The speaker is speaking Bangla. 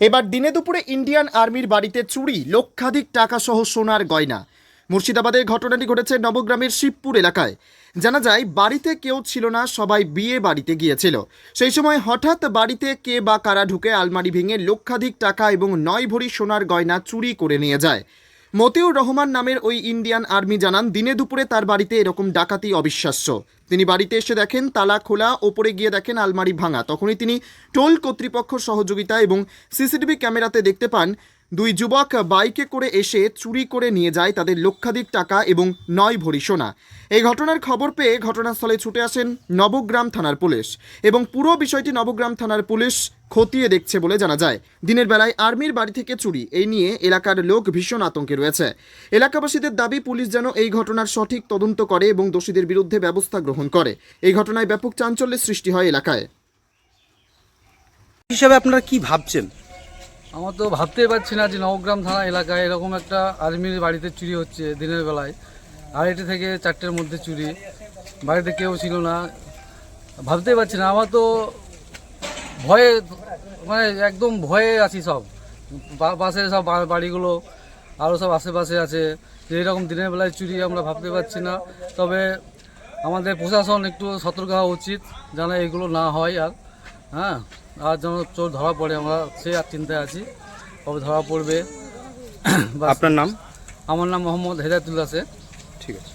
এবার দিনে দুপুরে ইন্ডিয়ান আর্মির বাড়িতে চুরি, লক্ষাধিক টাকা সহ সোনার গয়না। মুর্শিদাবাদের ঘটনাটি ঘটেছে নবগ্রামের শিবপুর এলাকায়। জানা যায় বাড়িতে কেউ ছিল না, সবাই বিয়ে বাড়িতে গিয়েছিল। সেই সময় হঠাৎ বাড়িতে কে বা কারা ঢুকে আলমারি ভেঙে লক্ষাধিক টাকা এবং 9 ভরি সোনার গয়না চুরি করে নিয়ে যায়। মতিউর রহমান নামের ওই ইন্ডিয়ান আর্মি জানান, দিনে দুপুরে তার বাড়িতে এরকম ডাকাতি অবিশ্বাস্য। তিনি বাড়িতে এসে দেখেন তালা খোলা, ওপরে গিয়ে দেখেন আলমারি ভাঙা। তখনই তিনি টোল কর্তৃপক্ষ সহযোগিতা এবং সিসিটিভি ক্যামেরাতে দেখতে পান দুই যুবক বাইকে করে এসে চুরি করে নিয়ে যায় তাদের লক্ষাধিক টাকা এবং 9 ভরি সোনা। এই ঘটনার খবর পেয়ে ঘটনাস্থলে ছুটে আসেন নবগ্রাম থানার পুলিশ এবং পুরো বিষয়টি নবগ্রাম থানার পুলিশ খতিয়ে দেখছে বলে জানা যায়। দিনের বেলায় আর্মির বাড়ি থেকে চুরি, এই নিয়ে এলাকার লোক ভীষণ আতঙ্কে রয়েছে। এলাকাবাসীদের দাবি পুলিশ যেন এই ঘটনার সঠিক তদন্ত করে এবং দোষীদের বিরুদ্ধে ব্যবস্থা গ্রহণ করে। এই ঘটনায় ব্যাপক চাঞ্চল্যের সৃষ্টি হয় এলাকায়। হিসাবে আপনারা কি ভাবছেন? আমার তো ভাবতেই পারছি না যে নবগ্রাম থানা এলাকায় এরকম একটা আর্মির বাড়িতে চুরি হচ্ছে দিনের বেলায়। 2:30 থেকে 4টের মধ্যে চুরি, বাড়িতে কেউ ছিল না। ভাবতেই পারছি না, আমার তো ভয়ে, মানে একদম ভয়ে আছি। সব পাশের সব বাড়িগুলো আরও সব আশেপাশে আছে, যে এরকম দিনের বেলায় চুরি আমরা ভাবতে পারছি না। তবে আমাদের প্রশাসন একটু সতর্ক হওয়া উচিত যেন এগুলো না হয়। আর যেন চোর ধরা পড়ে, আমরা সে আর চিন্তায় আছি কবে ধরা পড়বে। আপনার নাম? আমার নাম মোহাম্মদ হেদায়তুল্লাহ শেখ। ঠিক আছে।